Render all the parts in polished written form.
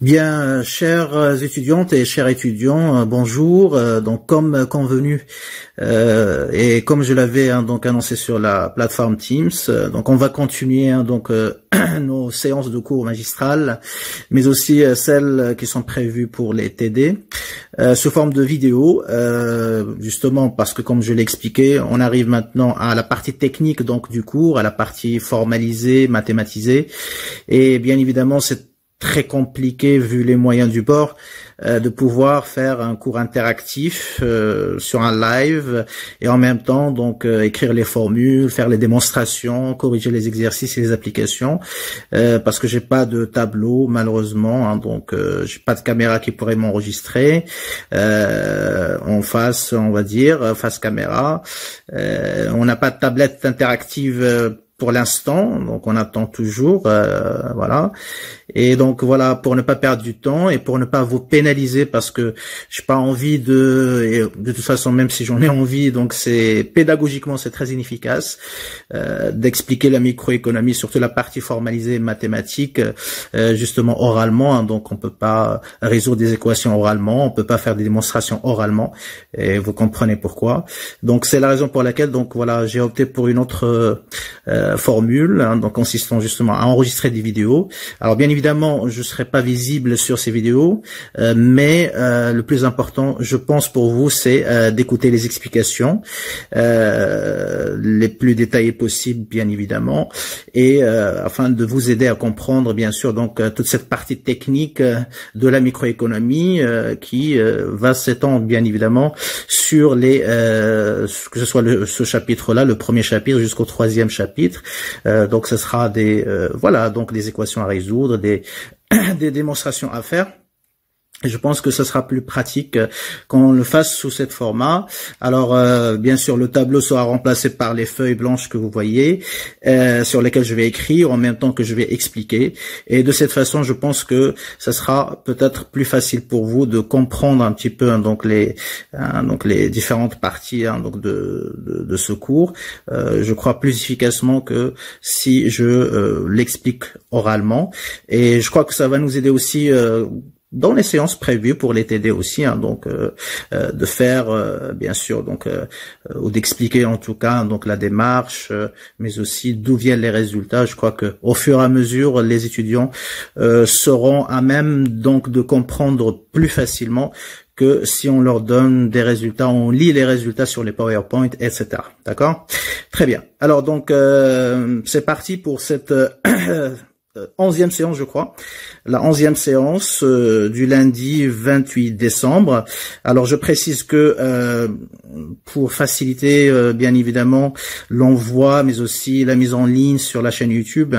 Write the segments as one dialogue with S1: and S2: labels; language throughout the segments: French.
S1: Bien, chères étudiantes et chers étudiants, bonjour. Donc, comme convenu et comme je l'avais donc annoncé sur la plateforme Teams, donc on va continuer nos séances de cours magistrales, mais aussi celles qui sont prévues pour les TD sous forme de vidéo, justement parce que comme je l'ai expliqué, on arrive maintenant à la partie technique donc du cours, à la partie formalisée, mathématisée, et bien évidemment c'est très compliqué vu les moyens du bord de pouvoir faire un cours interactif sur un live et en même temps donc écrire les formules, faire les démonstrations, corriger les exercices et les applications parce que j'ai pas de tableau malheureusement, hein, donc j'ai pas de caméra qui pourrait m'enregistrer en face, on va dire face caméra. On n'a pas de tablette interactive pour l'instant, donc on attend toujours, voilà. Et donc voilà, pour ne pas perdre du temps et pour ne pas vous pénaliser, parce que j'ai pas envie et de toute façon même si j'en ai envie, donc c'est pédagogiquement c'est très inefficace d'expliquer la microéconomie, surtout la partie formalisée mathématique, justement oralement, hein, donc on peut pas résoudre des équations oralement, on peut pas faire des démonstrations oralement, et vous comprenez pourquoi. Donc c'est la raison pour laquelle donc voilà j'ai opté pour une autre formule, hein, donc consistant justement à enregistrer des vidéos. Alors bien évidemment, je ne serai pas visible sur ces vidéos, mais le plus important, je pense pour vous, c'est d'écouter les explications les plus détaillées possibles, bien évidemment, et afin de vous aider à comprendre, bien sûr, donc toute cette partie technique de la microéconomie qui va s'étendre, bien évidemment, sur les que ce soit ce chapitre-là, le premier chapitre jusqu'au troisième chapitre. Donc ce sera voilà, donc des équations à résoudre, des démonstrations à faire. Je pense que ce sera plus pratique qu'on le fasse sous cette format. Alors, bien sûr, le tableau sera remplacé par les feuilles blanches que vous voyez, sur lesquelles je vais écrire en même temps que je vais expliquer. Et de cette façon, je pense que ça sera peut-être plus facile pour vous de comprendre un petit peu donc les différentes parties donc de ce cours. Je crois plus efficacement que si je l'explique oralement. Et je crois que ça va nous aider aussi dans les séances prévues pour les TD aussi, hein, donc de faire bien sûr donc ou d'expliquer en tout cas donc la démarche, mais aussi d'où viennent les résultats. Je crois que au fur et à mesure les étudiants seront à même donc de comprendre plus facilement que si on leur donne des résultats, on lit les résultats sur les PowerPoint, etc. D'accord? Très bien. Alors donc c'est parti pour cette 11e séance, je crois. La 11e séance du lundi 28 décembre. Alors, je précise que pour faciliter, bien évidemment, l'envoi, mais aussi la mise en ligne sur la chaîne YouTube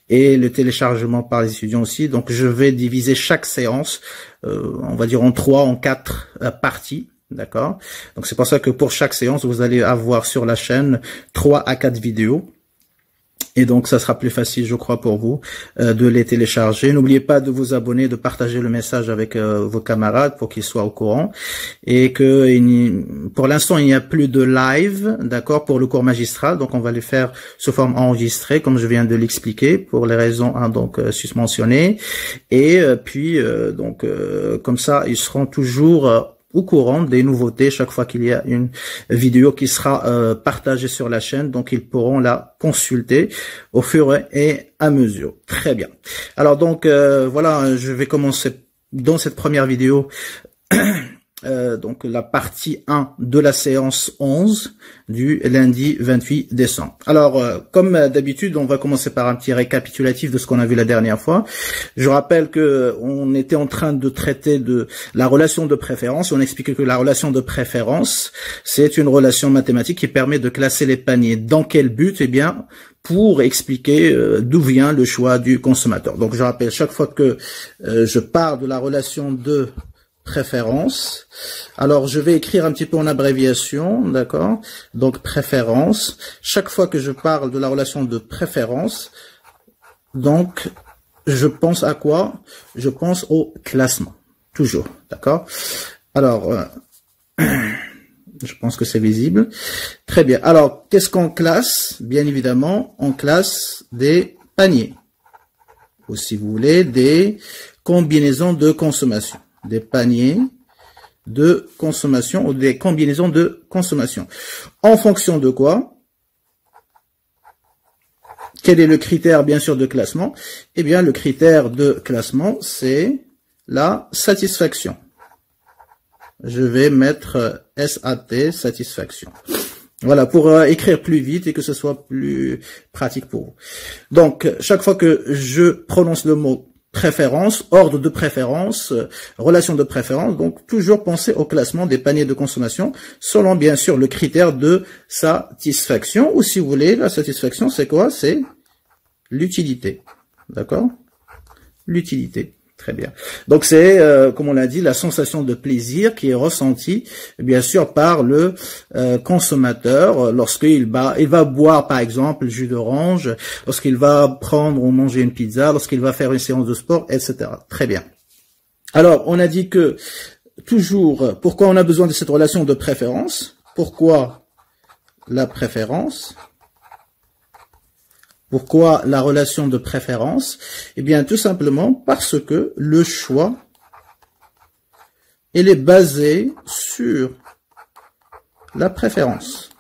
S1: et le téléchargement par les étudiants aussi. Donc, je vais diviser chaque séance, on va dire en 4 parties. D'accord? Donc, c'est pour ça que pour chaque séance, vous allez avoir sur la chaîne 3 à 4 vidéos. Et donc, ça sera plus facile, je crois, pour vous de les télécharger. N'oubliez pas de vous abonner, de partager le message avec vos camarades pour qu'ils soient au courant. Et que pour l'instant, il n'y a plus de live, d'accord, pour le cours magistral. Donc, on va les faire sous forme enregistrée, comme je viens de l'expliquer, pour les raisons susmentionnées. Et puis, comme ça, ils seront toujours au courant des nouveautés chaque fois qu'il y a une vidéo qui sera partagée sur la chaîne, donc ils pourront la consulter au fur et à mesure. Très bien. Alors donc voilà, je vais commencer dans cette première vidéo donc la partie 1 de la séance 11 du lundi 28 décembre. Alors, comme d'habitude, on va commencer par un petit récapitulatif de ce qu'on a vu la dernière fois. Je rappelle que on était en train de traiter de la relation de préférence. On expliquait que la relation de préférence, c'est une relation mathématique qui permet de classer les paniers. Dans quel but? Eh bien, pour expliquer d'où vient le choix du consommateur. Donc, je rappelle, chaque fois que je parle de la relation de préférence. Alors, je vais écrire un petit peu en abréviation, d'accord? Donc, préférence. Chaque fois que je parle de la relation de préférence, donc, je pense à quoi? Je pense au classement. Toujours, d'accord? Alors, je pense que c'est visible. Très bien. Alors, qu'est-ce qu'on classe? Bien évidemment, on classe des paniers. Ou si vous voulez, des combinaisons de consommation. Des paniers de consommation ou des combinaisons de consommation. En fonction de quoi? Quel est le critère, bien sûr, de classement? Eh bien, le critère de classement, c'est la satisfaction. Je vais mettre SAT, satisfaction. Voilà, pour écrire plus vite et que ce soit plus pratique pour vous. Donc, chaque fois que je prononce le mot préférence, ordre de préférence, relation de préférence, donc toujours penser au classement des paniers de consommation selon, bien sûr, le critère de satisfaction. Ou si vous voulez, la satisfaction, c'est quoi? C'est l'utilité. D'accord? L'utilité. Très bien. Donc c'est, comme on l'a dit, la sensation de plaisir qui est ressentie, bien sûr, par le consommateur lorsqu'il va boire, par exemple, le jus d'orange, lorsqu'il va prendre ou manger une pizza, lorsqu'il va faire une séance de sport, etc. Très bien. Alors, on a dit que, toujours, pourquoi on a besoin de cette relation de préférence? Pourquoi la préférence? Pourquoi la relation de préférence? Eh bien, tout simplement parce que le choix, il est basé sur la préférence.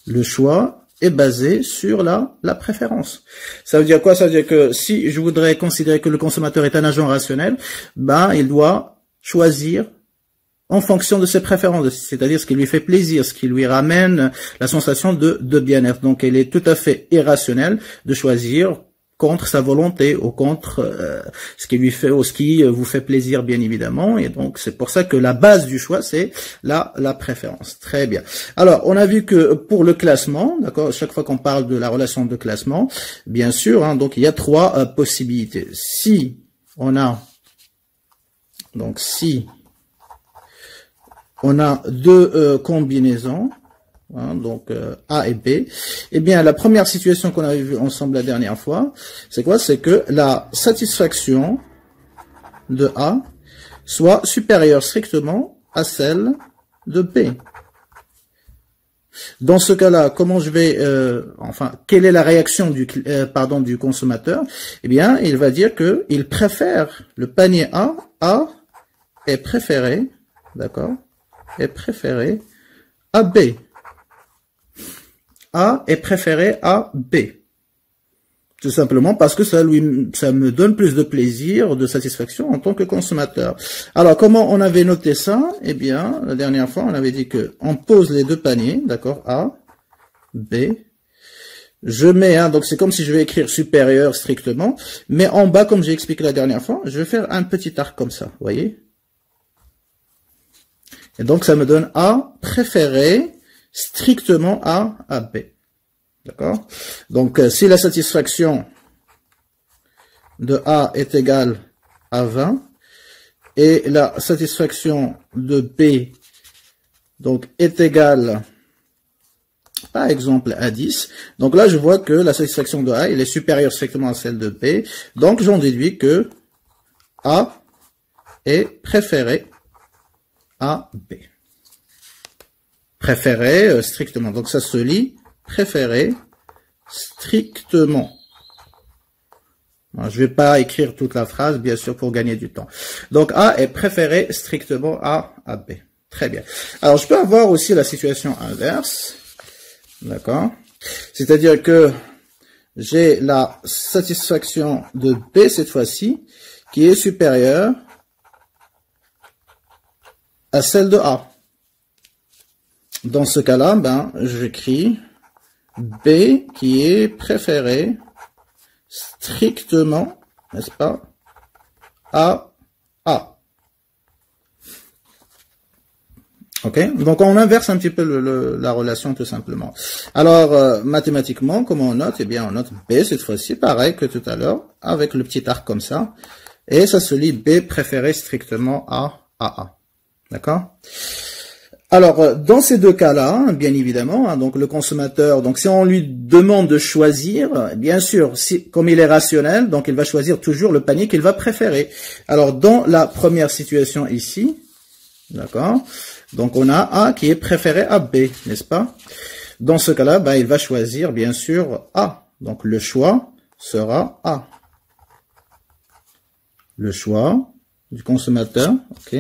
S1: Le choix est basé sur la préférence. Ça veut dire quoi? Ça veut dire que si je voudrais considérer que le consommateur est un agent rationnel, ben, il doit choisir en fonction de ses préférences, c'est-à-dire ce qui lui fait plaisir, ce qui lui ramène la sensation de bien-être. Donc, il est tout à fait irrationnel de choisir contre sa volonté ou contre ce qui lui fait ou ce qui vous fait plaisir, bien évidemment. Et donc, c'est pour ça que la base du choix, c'est la préférence. Très bien. Alors, on a vu que pour le classement, d'accord, chaque fois qu'on parle de la relation de classement, bien sûr, hein, donc il y a trois possibilités. Si on a deux combinaisons, hein, donc A et B, eh bien la première situation qu'on avait vue ensemble la dernière fois, c'est quoi? C'est que la satisfaction de A soit supérieure strictement à celle de B. Dans ce cas-là, comment je vais, quelle est la réaction du consommateur? Eh bien, il va dire que il préfère le panier A est préféré, d'accord? Est préféré à B. A est préféré à B. Tout simplement parce que ça me donne plus de plaisir, de satisfaction en tant que consommateur. Alors, comment on avait noté ça? Eh bien, la dernière fois, on avait dit que on pose les deux paniers, d'accord? A, B. Je mets, donc c'est comme si je vais écrire supérieur strictement, mais en bas, comme j'ai expliqué la dernière fois, je vais faire un petit arc comme ça, vous voyez? Et donc, ça me donne A préféré strictement à B. D'accord? Donc, si la satisfaction de A est égale à 20 et la satisfaction de B donc est égale, par exemple, à 10, donc là, je vois que la satisfaction de A elle est supérieure strictement à celle de B. Donc, j'en déduis que A est préféré à B. Préféré strictement. Donc ça se lit préféré strictement. Je vais pas écrire toute la phrase, bien sûr, pour gagner du temps. Donc A est préféré strictement à B. Très bien. Alors je peux avoir aussi la situation inverse. D'accord? C'est-à-dire que j'ai la satisfaction de B cette fois-ci qui est supérieure à celle de A. Dans ce cas-là, j'écris B qui est préféré strictement, n'est-ce pas, à A. Ok, donc on inverse un petit peu la relation tout simplement. Alors, mathématiquement, comment on note? Eh bien, on note B cette fois-ci, pareil que tout à l'heure, avec le petit arc comme ça. Et ça se lit B préféré strictement à A. D'accord? Alors, dans ces deux cas-là, bien évidemment, donc le consommateur, donc si on lui demande de choisir, bien sûr, comme il est rationnel, donc il va choisir toujours le panier qu'il va préférer. Alors, dans la première situation ici, d'accord, donc on a A qui est préféré à B, n'est-ce pas? Dans ce cas-là, il va choisir, bien sûr, A. Donc, le choix sera A. le choix du consommateur, ok.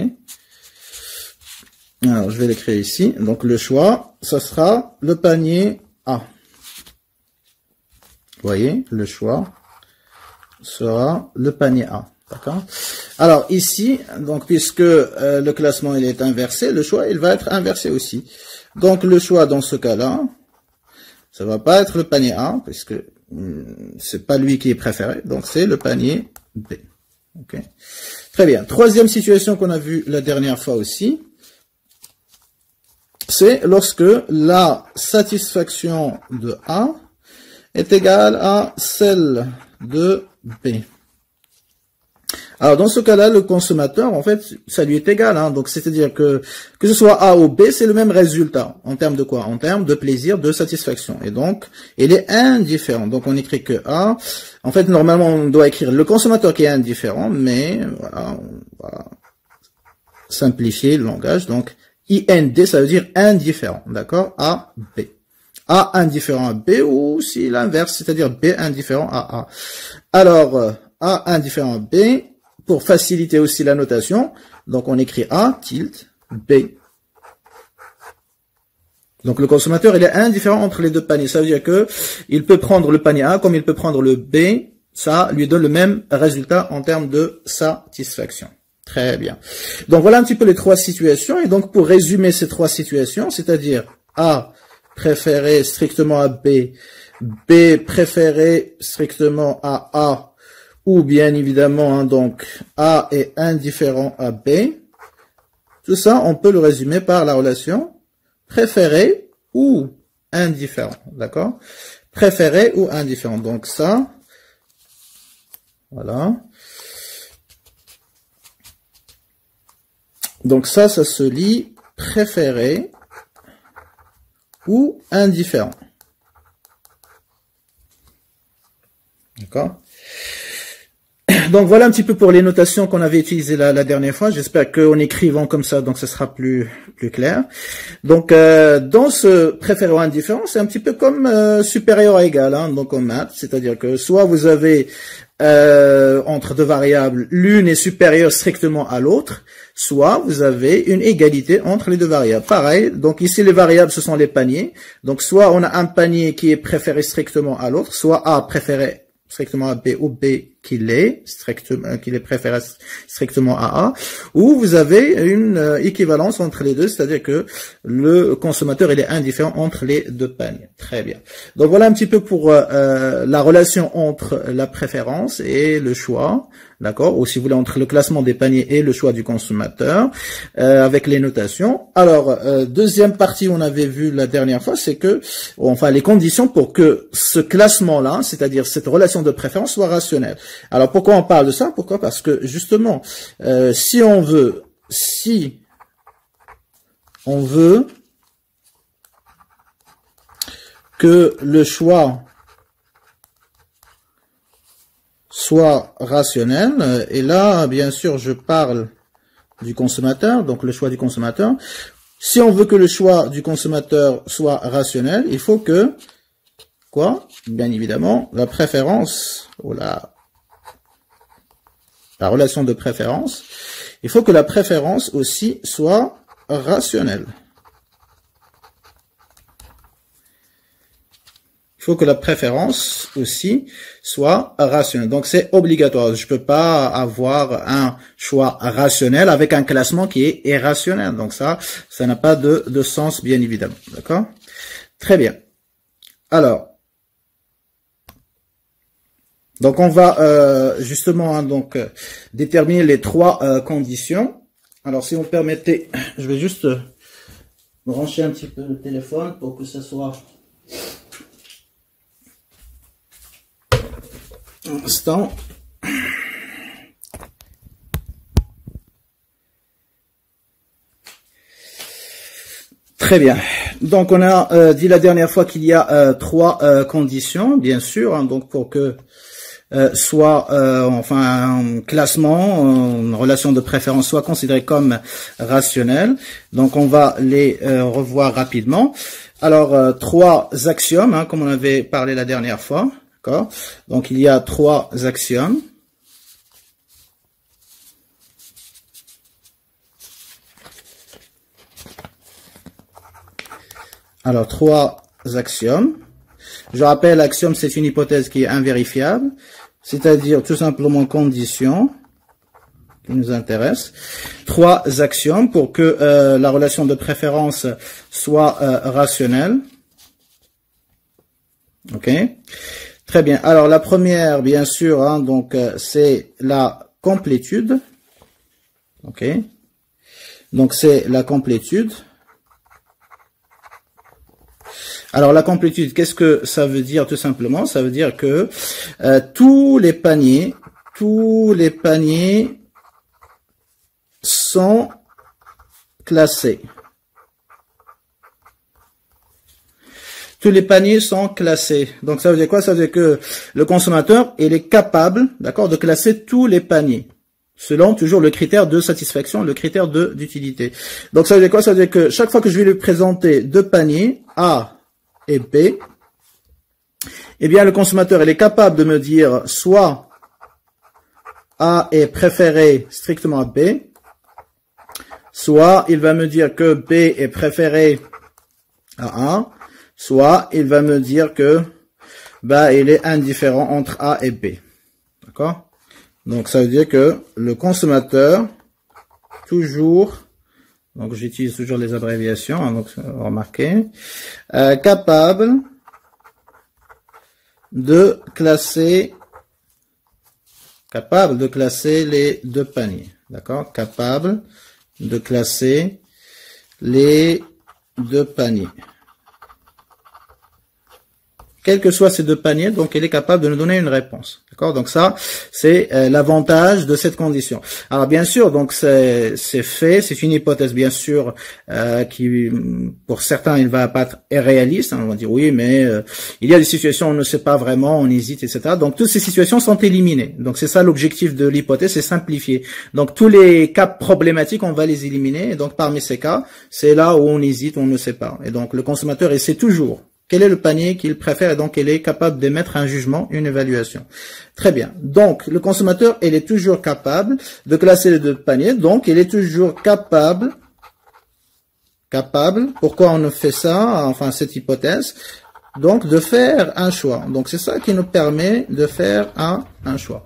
S1: Alors, je vais l'écrire ici. Donc, le choix, ça sera le panier A. Vous voyez, le choix sera le panier A. D'accord. Alors, ici, donc, puisque le classement il est inversé, le choix, il va être inversé aussi. Donc, le choix, dans ce cas-là, ça va pas être le panier A, puisque c'est pas lui qui est préféré. Donc, c'est le panier B. Ok. Très bien. Troisième situation qu'on a vue la dernière fois aussi, c'est lorsque la satisfaction de A est égale à celle de B. Alors, dans ce cas-là, le consommateur, en fait, ça lui est égal. Hein, donc, c'est-à-dire que ce soit A ou B, c'est le même résultat. En termes de quoi? En termes de plaisir, de satisfaction. Et donc, il est indifférent. Donc, on écrit que A. En fait, normalement, on doit écrire le consommateur qui est indifférent, mais voilà, on va simplifier le langage. Donc, IND, ça veut dire indifférent. D'accord? A, B. A indifférent à B, ou si l'inverse, c'est-à-dire B indifférent à A. Alors, A indifférent à B, pour faciliter aussi la notation, donc on écrit A tilde B. Donc le consommateur, il est indifférent entre les deux paniers. Ça veut dire que il peut prendre le panier A comme il peut prendre le B. Ça lui donne le même résultat en termes de satisfaction. Très bien. Donc voilà un petit peu les trois situations. Et donc pour résumer ces trois situations, c'est-à-dire A préféré strictement à B, B préféré strictement à A, ou bien évidemment, hein, donc A est indifférent à B. Tout ça, on peut le résumer par la relation préféré ou indifférent. D'accord? Préféré ou indifférent. Donc ça, voilà. Donc ça se lit préféré ou indifférent. D'accord? Donc voilà un petit peu pour les notations qu'on avait utilisées la dernière fois. J'espère qu'en écrivant comme ça, donc ce sera plus clair. Donc dans ce préféré ou indifférent, c'est un petit peu comme supérieur à égal, hein, donc en maths, c'est-à-dire que soit vous avez entre deux variables, l'une est supérieure strictement à l'autre, soit vous avez une égalité entre les deux variables. Pareil, donc ici les variables ce sont les paniers. Donc soit on a un panier qui est préféré strictement à l'autre, soit A préféré strictement à B ou B qu'il est préféré strictement à A, ou vous avez une équivalence entre les deux, c'est-à-dire que le consommateur il est indifférent entre les deux paniers. Très bien. Donc voilà un petit peu pour la relation entre la préférence et le choix, d'accord, ou si vous voulez entre le classement des paniers et le choix du consommateur, avec les notations. Alors deuxième partie on avait vu la dernière fois, c'est que enfin les conditions pour que ce classement-là, c'est-à-dire cette relation de préférence soit rationnelle. Alors pourquoi on parle de ça? Pourquoi? Parce que justement, si on veut que le choix soit rationnel, et là, bien sûr, je parle du consommateur, donc le choix du consommateur. Si on veut que le choix du consommateur soit rationnel, il faut que, quoi? Bien évidemment, la préférence, ou la relation de préférence, il faut que la préférence aussi soit rationnelle. Il faut que la préférence aussi soit rationnelle. Donc c'est obligatoire. Je peux pas avoir un choix rationnel avec un classement qui est irrationnel. Donc ça n'a pas de sens, bien évidemment. D'accord? Très bien. Alors, donc on va justement déterminer les trois conditions. Alors si vous me permettez, je vais juste brancher un petit peu le téléphone pour que ça soit un instant. Très bien. Donc on a dit la dernière fois qu'il y a trois conditions, bien sûr, hein, donc pour que soit un classement, une relation de préférence soit considérée comme rationnelle. Donc on va les revoir rapidement. Alors trois axiomes, hein, comme on avait parlé la dernière fois, d'accord. Donc il y a trois axiomes. Alors, 3 axiomes. Je rappelle, l'axiome, c'est une hypothèse qui est invérifiable, c'est-à-dire tout simplement condition qui nous intéresse. 3 axiomes pour que la relation de préférence soit rationnelle. Ok. Très bien. Alors, la première, bien sûr, hein, donc c'est la complétude. Ok. Donc, c'est la complétude. Alors, la complétude, qu'est-ce que ça veut dire tout simplement? Ça veut dire que tous les paniers sont classés. Tous les paniers sont classés. Donc, ça veut dire quoi? Ça veut dire que le consommateur, il est capable, d'accord, de classer tous les paniers, selon toujours le critère de satisfaction, le critère d'utilité. Donc, ça veut dire quoi? Ça veut dire que chaque fois que je vais lui présenter 2 paniers, A et B, eh bien, le consommateur, il est capable de me dire soit A est préféré strictement à B, soit il va me dire que B est préféré à A, soit il va me dire que bah, il est indifférent entre A et B. D'accord? Donc, ça veut dire que le consommateur, toujours, donc j'utilise toujours les abréviations, hein, donc remarquez, capable de classer les 2 paniers. D'accord? Capable de classer les 2 paniers. Quels que soient ces 2 paniers, donc il est capable de nous donner une réponse. D'accord? Donc ça, c'est l'avantage de cette condition. Alors bien sûr, donc c'est fait, c'est une hypothèse bien sûr qui, pour certains, il va pas être réaliste. Hein, on va dire oui, mais il y a des situations où on ne sait pas vraiment, on hésite, etc. Donc toutes ces situations sont éliminées. Donc c'est ça l'objectif de l'hypothèse, c'est simplifier. Donc tous les cas problématiques, on va les éliminer. Et donc parmi ces cas, c'est là où on hésite, on ne sait pas. Et donc le consommateur essaie toujours quel est le panier qu'il préfère et donc il est capable d'émettre un jugement, une évaluation. Très bien. Donc, le consommateur, il est toujours capable de classer les 2 paniers. Donc, il est toujours capable, pourquoi on fait ça, enfin cette hypothèse, donc de faire un choix. Donc, c'est ça qui nous permet de faire un choix.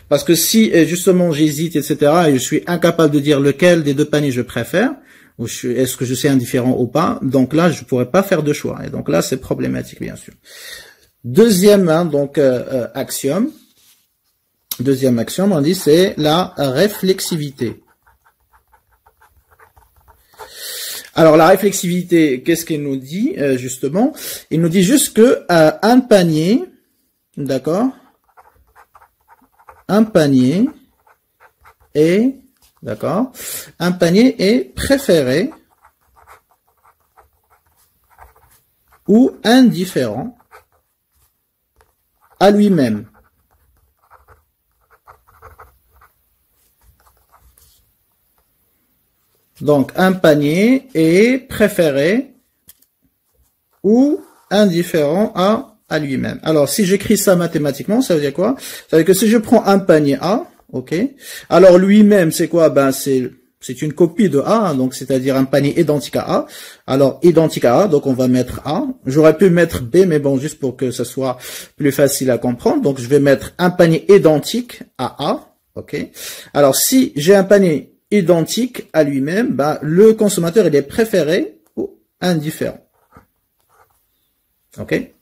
S1: Parce que si justement j'hésite, etc., et je suis incapable de dire lequel des 2 paniers je préfère, ou est-ce que je suis indifférent ou pas, donc là, je pourrais pas faire de choix. Et donc là, c'est problématique, bien sûr. Deuxième, hein, donc, axiome. Deuxième axiome, on dit, c'est la réflexivité. Alors, la réflexivité, qu'est-ce qu'il nous dit, justement? Il nous dit juste que un panier, d'accord, un panier est, d'accord, un panier est préféré ou indifférent à lui-même. Donc, un panier est préféré ou indifférent à lui-même. Alors, si j'écris ça mathématiquement, ça veut dire quoi? Ça veut dire que si je prends un panier A, ok, alors lui-même, c'est quoi? Ben, c'est une copie de A, hein, donc c'est-à-dire un panier identique à A. Alors, identique à A, donc on va mettre A. J'aurais pu mettre B, mais bon, juste pour que ça soit plus facile à comprendre. Donc, je vais mettre un panier identique à A, ok. Alors, si j'ai un panier identique à lui-même, bah, le consommateur, il est préféré ou indifférent. Ok?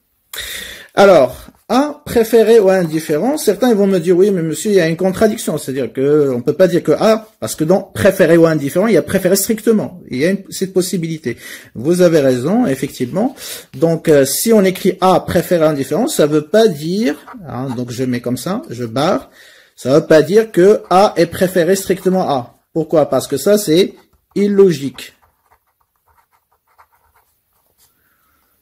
S1: Alors, A, préféré ou indifférent, certains ils vont me dire, oui, mais monsieur, il y a une contradiction, c'est-à-dire que on peut pas dire que A, parce que dans préféré ou indifférent, il y a préféré strictement. Il y a cette possibilité. Vous avez raison, effectivement. Donc, si on écrit A, préféré, indifférent, ça veut pas dire, hein, donc je mets comme ça, je barre, ça veut pas dire que A est préféré strictement A. Pourquoi? Parce que ça, c'est illogique.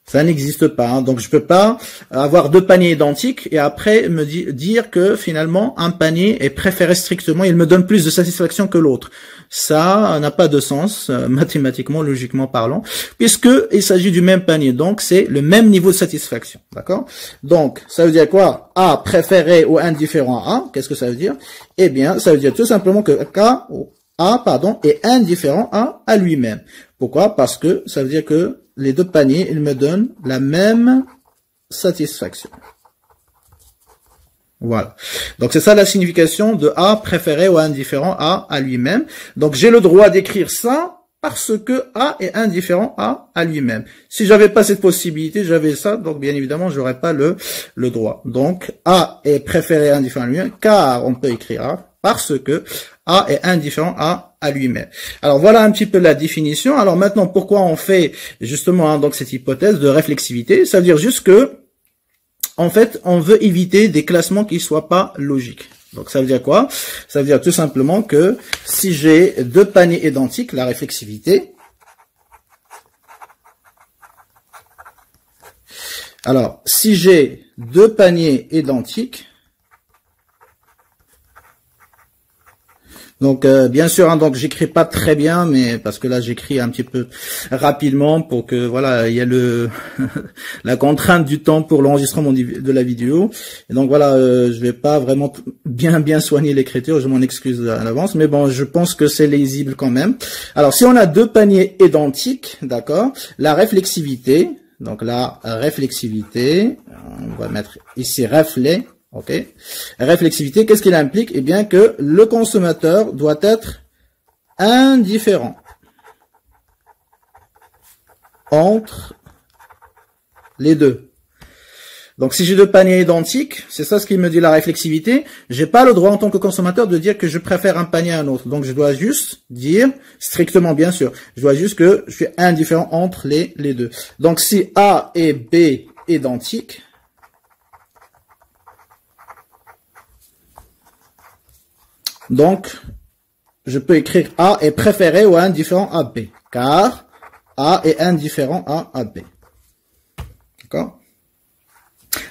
S1: Ça n'existe pas. Hein. Donc, je peux pas avoir 2 paniers identiques et après me dire que finalement, un panier est préféré strictement, il me donne plus de satisfaction que l'autre. Ça n'a pas de sens, mathématiquement, logiquement parlant, puisque il s'agit du même panier. Donc, c'est le même niveau de satisfaction. D'accord? Donc, ça veut dire quoi? A préféré ou indifférent à A. Qu'est-ce que ça veut dire? Eh bien, ça veut dire tout simplement que A, est indifférent à lui-même. Pourquoi? Parce que ça veut dire que les deux paniers, ils me donnent la même satisfaction. Voilà. Donc c'est ça la signification de A préféré ou indifférent à lui-même. Donc j'ai le droit d'écrire ça parce que A est indifférent à lui-même. Si j'avais pas cette possibilité, j'avais ça, donc bien évidemment j'aurais pas le droit. Donc A est préféré indifférent à lui-même, car on peut écrire A parce que A est indifférent à lui-même. Alors voilà un petit peu la définition. Alors maintenant pourquoi on fait justement donc cette hypothèse de réflexivité? Ça veut dire juste que en fait, on veut éviter des classements qui soient pas logiques. Donc, ça veut dire quoi? Ça veut dire tout simplement que si j'ai deux paniers identiques, la réflexivité. Alors, si j'ai deux paniers identiques, donc bien sûr, hein, donc j'écris pas très bien, mais parce que là j'écris un petit peu rapidement pour que voilà, il y a la contrainte du temps pour l'enregistrement de la vidéo. Et donc voilà, je vais pas vraiment bien soigner l'écriture, je m'en excuse à l'avance, mais bon, je pense que c'est lisible quand même. Alors si on a deux paniers identiques, d'accord, la réflexivité, donc la réflexivité, on va mettre ici reflet. Ok. Réflexivité, qu'est-ce qu'il implique? Eh bien que le consommateur doit être indifférent entre les deux. Donc si j'ai deux paniers identiques, c'est ça ce qui me dit la réflexivité, j'ai pas le droit en tant que consommateur de dire que je préfère un panier à un autre. Donc je dois juste dire, strictement bien sûr, je dois juste que je suis indifférent entre les deux. Donc si A et B identiques, donc, je peux écrire A est préféré ou indifférent à B, car A est indifférent à B. D'accord?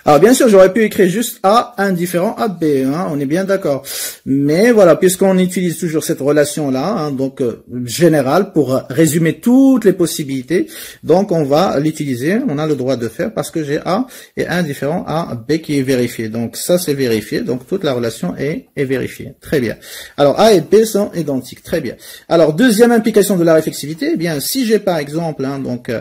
S1: Alors, bien sûr, j'aurais pu écrire juste A indifférent à B, hein, on est bien d'accord. Mais voilà, puisqu'on utilise toujours cette relation-là, hein, donc générale, pour résumer toutes les possibilités, donc on va l'utiliser, on a le droit de faire, parce que j'ai A est indifférent à B qui est vérifié. Donc ça, c'est vérifié, donc toute la relation est vérifiée. Très bien. Alors, A et B sont identiques, très bien. Alors, deuxième implication de la réflexivité, eh bien, si j'ai par exemple, hein, donc...